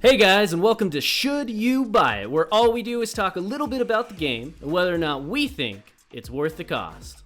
Hey guys, and welcome to Should You Buy It, where all we do is talk a little bit about the game and whether or not we think it's worth the cost.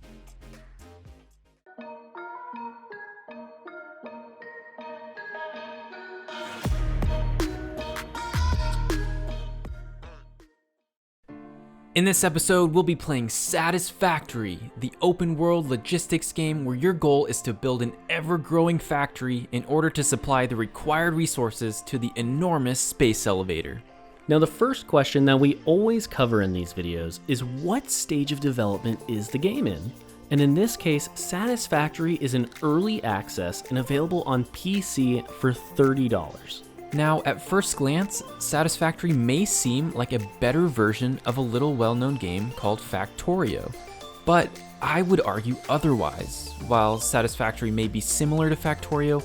In this episode, we'll be playing Satisfactory, the open-world logistics game where your goal is to build an ever-growing factory in order to supply the required resources to the enormous space elevator. Now, the first question that we always cover in these videos is what stage of development is the game in? And in this case, Satisfactory is in early access and available on PC for $30. Now, at first glance, Satisfactory may seem like a better version of a little well-known game called Factorio, but I would argue otherwise. While Satisfactory may be similar to Factorio,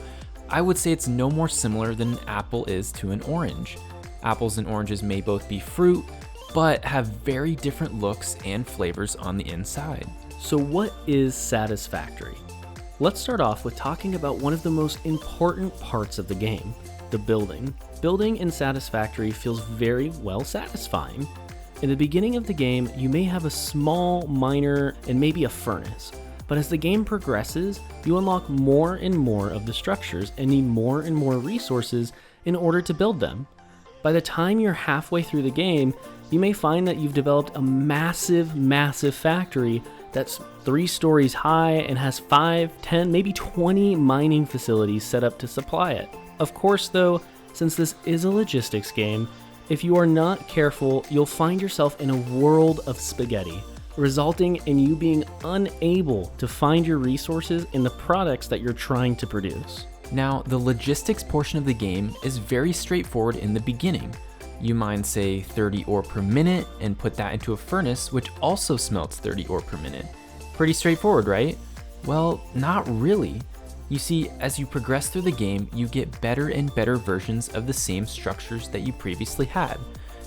I would say it's no more similar than an apple is to an orange. Apples and oranges may both be fruit, but have very different looks and flavors on the inside. So what is Satisfactory? Let's start off with talking about one of the most important parts of the game. The building. Building in Satisfactory feels very well satisfying. In the beginning of the game, you may have a small, minor, and maybe a furnace, but as the game progresses, you unlock more and more of the structures and need more and more resources in order to build them. By the time you're halfway through the game, you may find that you've developed a massive factory that's 3 stories high and has 5, 10, maybe 20 mining facilities set up to supply it. Of course though, since this is a logistics game, if you are not careful, you'll find yourself in a world of spaghetti, resulting in you being unable to find your resources in the products that you're trying to produce. Now, the logistics portion of the game is very straightforward in the beginning. You mine, say, 30 ore per minute and put that into a furnace, which also smelts 30 ore per minute. Pretty straightforward, right? Well, not really. You see, as you progress through the game, you get better and better versions of the same structures that you previously had.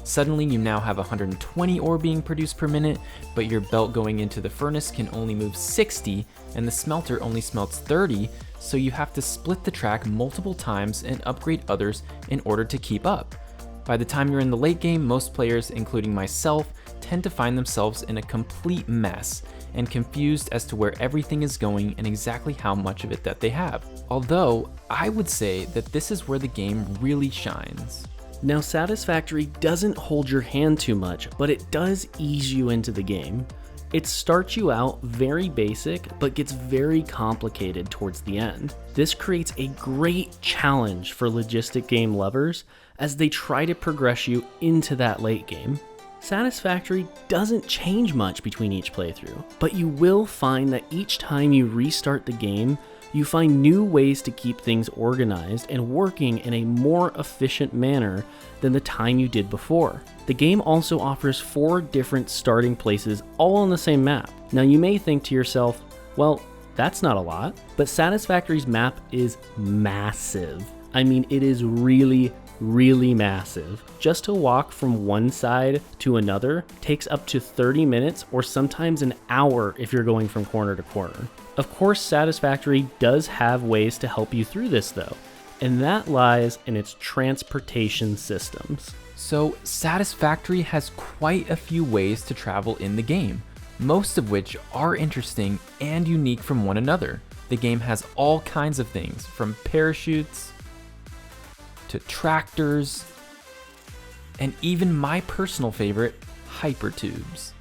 Suddenly, you now have 120 ore being produced per minute, but your belt going into the furnace can only move 60, and the smelter only smelts 30, so you have to split the track multiple times and upgrade others in order to keep up. By the time you're in the late game, most players, including myself, tend to find themselves in a complete mess and confused as to where everything is going and exactly how much of it that they have. Although, I would say that this is where the game really shines. Now, Satisfactory doesn't hold your hand too much, but it does ease you into the game. It starts you out very basic, but gets very complicated towards the end. This creates a great challenge for logistic game lovers as they try to progress you into that late game. Satisfactory doesn't change much between each playthrough, but you will find that each time you restart the game, you find new ways to keep things organized and working in a more efficient manner than the time you did before. The game also offers 4 different starting places all on the same map. Now you may think to yourself, well, that's not a lot, but Satisfactory's map is massive. I mean, it is really massive. Just to walk from one side to another takes up to 30 minutes or sometimes an hour if you're going from corner to corner. Of course, Satisfactory does have ways to help you through this though, and that lies in its transportation systems. So, Satisfactory has quite a few ways to travel in the game, most of which are interesting and unique from one another. The game has all kinds of things, from parachutes to tractors, and even my personal favorite, hypertubes.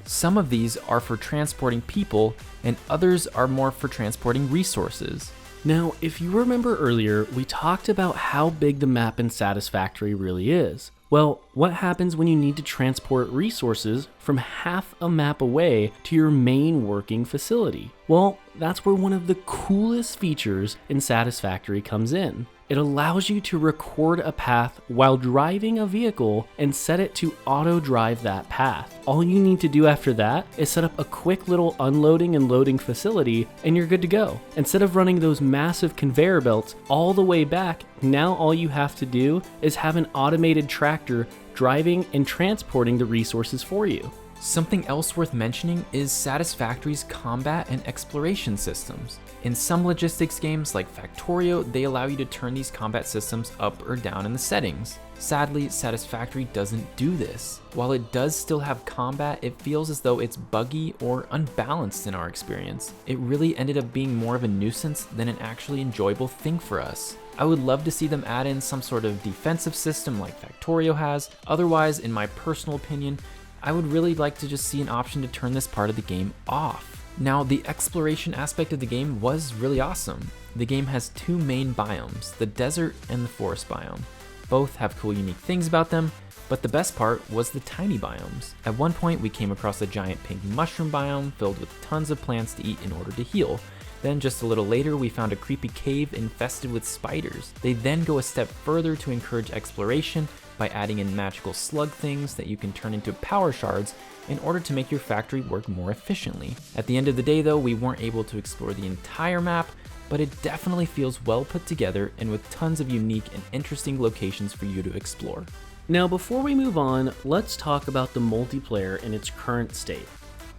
Some of these are for transporting people, and others are more for transporting resources. Now, if you remember earlier, we talked about how big the map in Satisfactory really is. Well, what happens when you need to transport resources from half a map away to your main working facility? Well, that's where one of the coolest features in Satisfactory comes in. It allows you to record a path while driving a vehicle and set it to auto drive that path. All you need to do after that is set up a quick little unloading and loading facility and you're good to go. Instead of running those massive conveyor belts all the way back, now all you have to do is have an automated tractor driving and transporting the resources for you. Something else worth mentioning is Satisfactory's combat and exploration systems. In some logistics games like Factorio, they allow you to turn these combat systems up or down in the settings. Sadly, Satisfactory doesn't do this. While it does still have combat, it feels as though it's buggy or unbalanced in our experience. It really ended up being more of a nuisance than an actually enjoyable thing for us. I would love to see them add in some sort of defensive system like Factorio has. Otherwise, in my personal opinion, I would really like to just see an option to turn this part of the game off. Now, the exploration aspect of the game was really awesome. The game has two main biomes, the desert and the forest biome. Both have cool, unique things about them, but the best part was the tiny biomes. At one point, we came across a giant pink mushroom biome filled with tons of plants to eat in order to heal. Then just a little later, we found a creepy cave infested with spiders. They then go a step further to encourage exploration by adding in magical slug things that you can turn into power shards in order to make your factory work more efficiently. At the end of the day though, we weren't able to explore the entire map, but it definitely feels well put together and with tons of unique and interesting locations for you to explore. Now before we move on, let's talk about the multiplayer in its current state.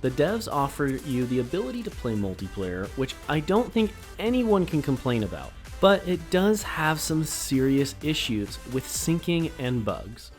The devs offer you the ability to play multiplayer, which I don't think anyone can complain about, but it does have some serious issues with syncing and bugs.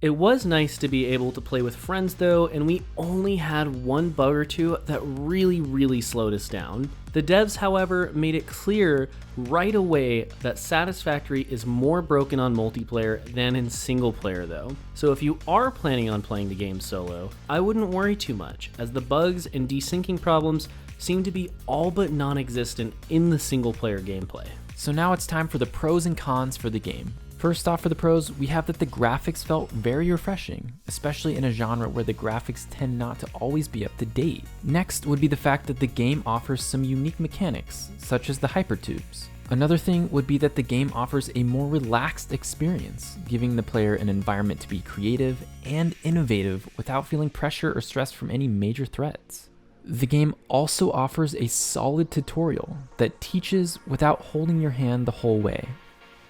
It was nice to be able to play with friends though, and we only had one bug or two that really slowed us down. The devs, however, made it clear right away that Satisfactory is more broken on multiplayer than in single player though. So if you are planning on playing the game solo, I wouldn't worry too much, as the bugs and desyncing problems seem to be all but non-existent in the single player gameplay. So now it's time for the pros and cons for the game. First off, for the pros, we have that the graphics felt very refreshing, especially in a genre where the graphics tend not to always be up to date. Next would be the fact that the game offers some unique mechanics, such as the hypertubes. Another thing would be that the game offers a more relaxed experience, giving the player an environment to be creative and innovative without feeling pressure or stress from any major threats. The game also offers a solid tutorial that teaches without holding your hand the whole way.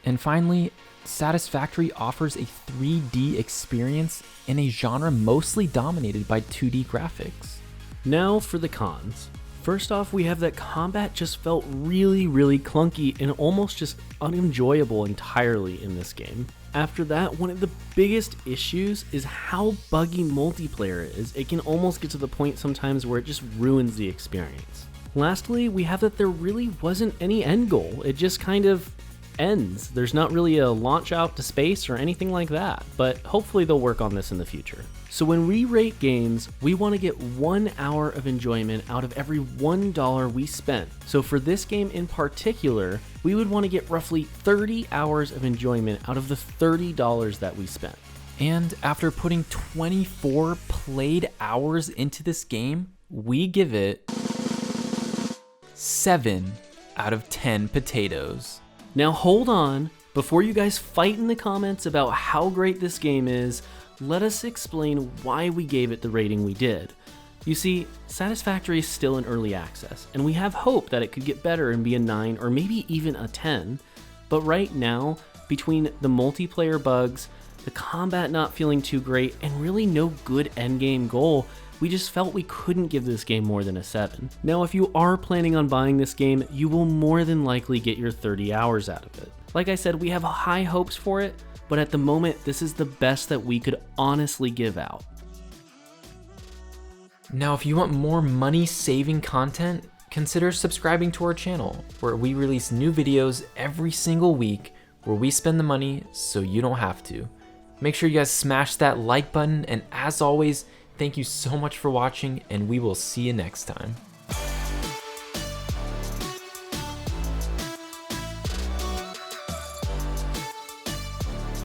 And finally, Satisfactory offers a 3D experience in a genre mostly dominated by 2D graphics. Now for the cons. First off, we have that combat just felt really clunky and almost just unenjoyable entirely in this game. After that, one of the biggest issues is how buggy multiplayer is. It can almost get to the point sometimes where it just ruins the experience. Lastly, we have that there really wasn't any end goal. It just kind of ends. There's not really a launch out to space or anything like that, but hopefully they'll work on this in the future. So when we rate games, we want to get 1 hour of enjoyment out of every $1 we spent. So for this game in particular, we would want to get roughly 30 hours of enjoyment out of the $30 that we spent. And after putting 24 played hours into this game, we give it 7 out of 10 potatoes. Now hold on, before you guys fight in the comments about how great this game is, let us explain why we gave it the rating we did. You see, Satisfactory is still in early access, and we have hope that it could get better and be a 9 or maybe even a 10. But right now, between the multiplayer bugs, the combat not feeling too great, and really no good endgame goal, we just felt we couldn't give this game more than a 7. Now, if you are planning on buying this game, you will more than likely get your 30 hours out of it. Like I said, we have high hopes for it, but at the moment, this is the best that we could honestly give out. Now, if you want more money-saving content, consider subscribing to our channel, where we release new videos every single week, where we spend the money so you don't have to. Make sure you guys smash that like button, and as always, thank you so much for watching, and we will see you next time.